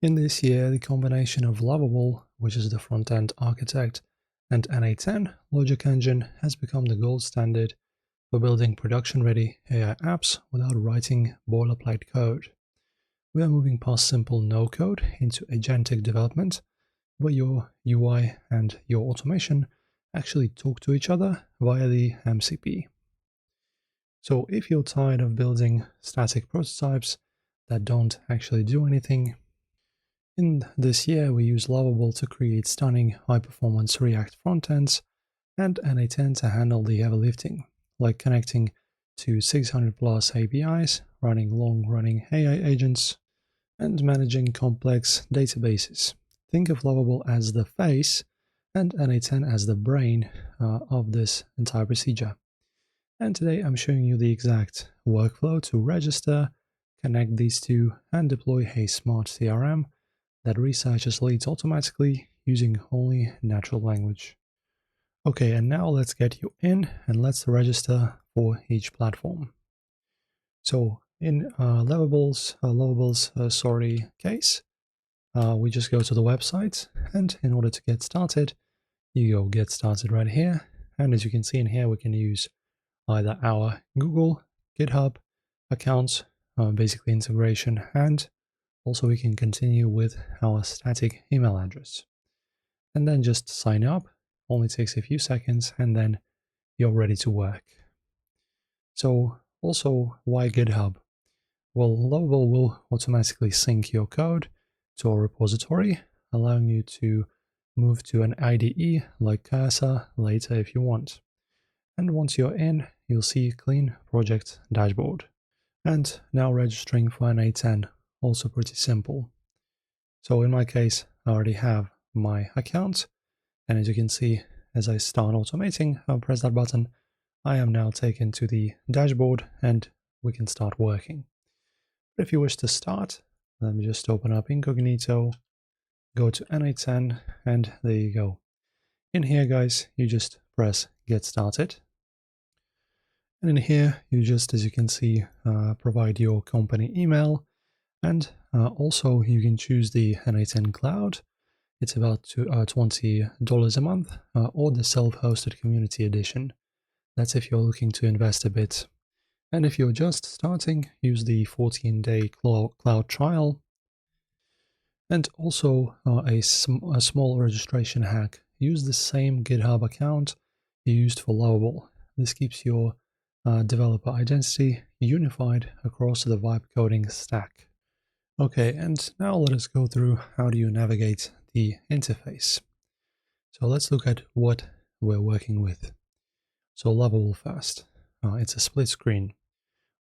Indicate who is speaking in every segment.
Speaker 1: In this year, the combination of Lovable, which is the front-end architect, and N8N logic engine has become the gold standard for building production-ready AI apps without writing boilerplate code. We are moving past simple no-code into agentic development, where your UI and your automation actually talk to each other via the MCP. So if you're tired of building static prototypes that don't actually do anything, in this year we use Lovable to create stunning high-performance React frontends and N8N to handle the heavy lifting, like connecting to 600 plus APIs, running long-running AI agents, and managing complex databases. Think of Lovable as the face and N8N as the brain of this entire procedure. And today I'm showing you the exact workflow to register, connect these two, and deploy a smart CRM that researches leads automatically using only natural language. Okay, and now let's get you in and let's register for each platform. So in Lovable's case, we just go to the website, and in order to get started, you go get started right here. And as you can see in here, we can use either our Google, GitHub accounts, basically integration, and also we can continue with our static email address. And then just sign up, only takes a few seconds, and then you're ready to work. So also, why GitHub? Well, Lovable will automatically sync your code to a repository, allowing you to move to an IDE like Cursor later if you want. And once you're in, you'll see a clean project dashboard. And now registering for N8N, also pretty simple. So in my case, I already have my account, and as you can see, as I start automating, I'll press that button, I am now taken to the dashboard and we can start working. But if you wish to start, let me just open up incognito, go to N8N, and there you go. In here, guys, you just press get started. And in here, you just, as you can see, provide your company email, and also you can choose the N8N Cloud. It's about $20 a month, or the self-hosted community edition. That's if you're looking to invest a bit. And if you're just starting, use the 14-day cloud trial. And also a small registration hack. Use the same GitHub account you used for Lovable. This keeps your developer identity unified across the vibe coding stack. Okay, and now let us go through how do you navigate the interface. So let's look at what we're working with. So Lovable first. It's a split screen.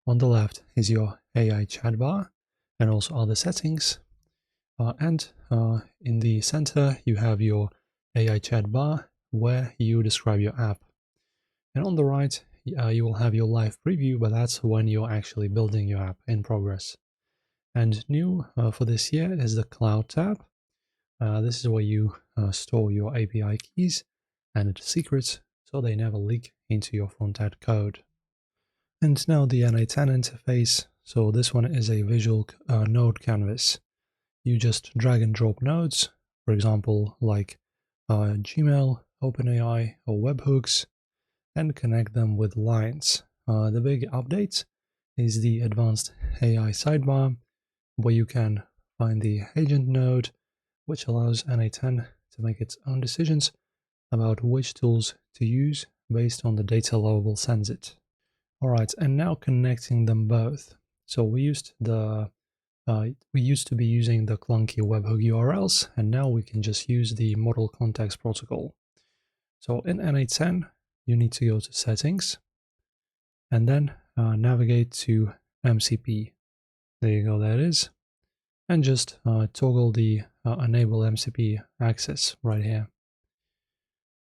Speaker 1: On the left is your AI chat bar and also other settings. And in the center, you have your AI chat bar where you describe your app. And on the right, you will have your live preview, but that's when you're actually building your app in progress. And new for this year is the Cloud tab. This is where you store your API keys and its secrets so they never leak into your front-end code. And now the N8N interface. So this one is a visual node canvas. You just drag and drop nodes, for example, like Gmail, OpenAI, or webhooks, and connect them with lines. The big update is the advanced AI sidebar, where you can find the agent node, which allows N8N to make its own decisions about which tools to use based on the data Lovable sends it. Alright, and now connecting them both. So we used to be using the clunky webhook URLs, and now we can just use the Model Context Protocol. So in N8N, you need to go to Settings, and then navigate to MCP. There you go, there it is. And just toggle the Enable MCP access right here.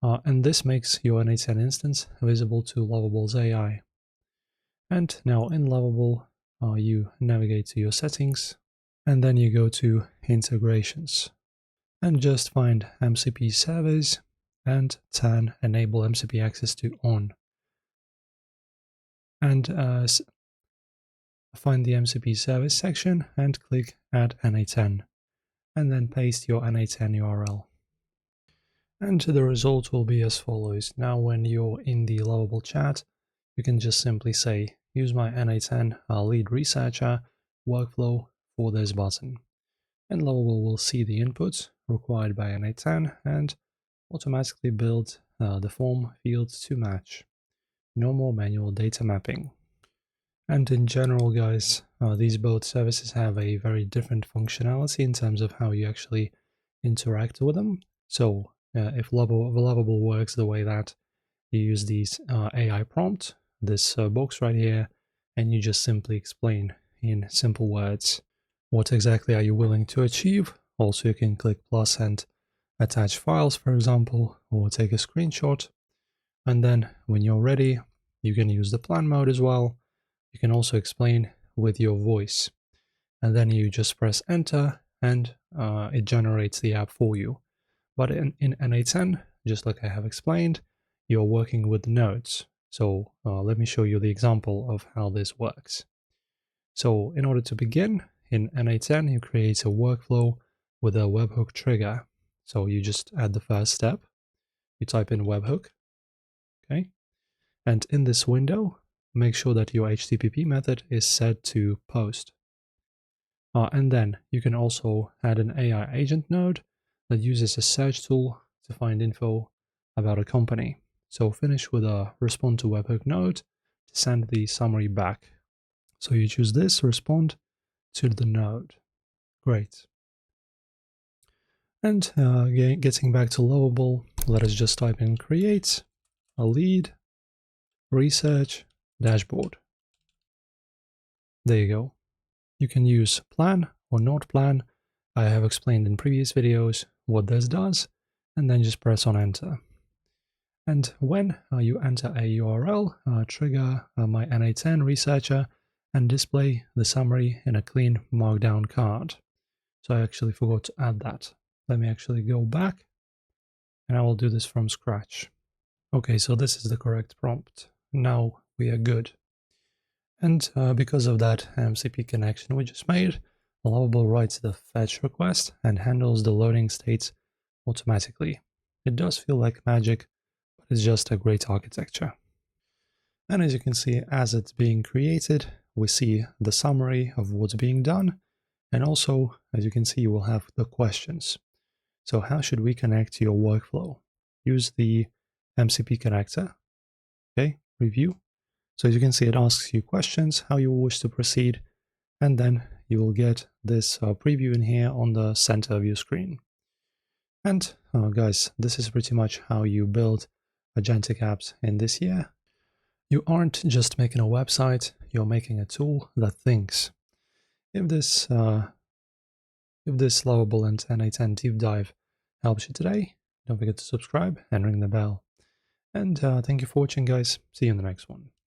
Speaker 1: And this makes your N8N instance visible to Lovable's AI. And now in Lovable, you navigate to your settings, and then you go to integrations, and just find MCP servers and turn enable MCP access to on. And find the MCP service section and click add N8N. and then paste your N8N URL. And the result will be as follows. Now when you're in the Lovable chat, you can just simply say, use my N8N lead researcher workflow for this button. And Lovable will see the inputs required by N8N and automatically build the form fields to match. No more manual data mapping. And in general, guys, these both services have a very different functionality in terms of how you actually interact with them. So if Lovable works the way that you use these AI prompt, this box right here, and you just simply explain in simple words what exactly are you willing to achieve. Also, you can click plus and attach files, for example, or take a screenshot. And then when you're ready, you can use the plan mode as well. You can also explain with your voice. And then you just press enter and it generates the app for you. But in N8N, just like I have explained, you're working with nodes. So let me show you the example of how this works. So in order to begin, in N8N, you create a workflow with a webhook trigger. So you just add the first step, you type in webhook, okay? And in this window, make sure that your HTTP method is set to post. And then you can also add an AI agent node that uses a search tool to find info about a company. So finish with a respond to webhook node to send the summary back. So you choose this, respond to the node. Great. And getting back to Lovable, let us just type in create a lead research dashboard. There you go. You can use plan or not plan. I have explained in previous videos what this does, and then just press on enter. And when you enter a URL, trigger my N8N researcher and display the summary in a clean markdown card. So I actually forgot to add that. Let me actually go back and I will do this from scratch. Okay, so this is the correct prompt. Now we are good. And because of that MCP connection we just made, Lovable writes the fetch request and handles the loading states automatically. It does feel like magic, but it's just a great architecture. And as you can see, as it's being created, we see the summary of what's being done. And also, as you can see, we'll have the questions. So how should we connect to your workflow? Use the MCP connector. Okay, review. So as you can see, it asks you questions, how you wish to proceed, and then you will get this preview in here on the center of your screen. And guys, this is pretty much how you build agentic apps in this year. You aren't just making a website, you're making a tool that thinks. If this Lovable and N8N deep dive helps you today, don't forget to subscribe and ring the bell. And thank you for watching, guys. See you in the next one.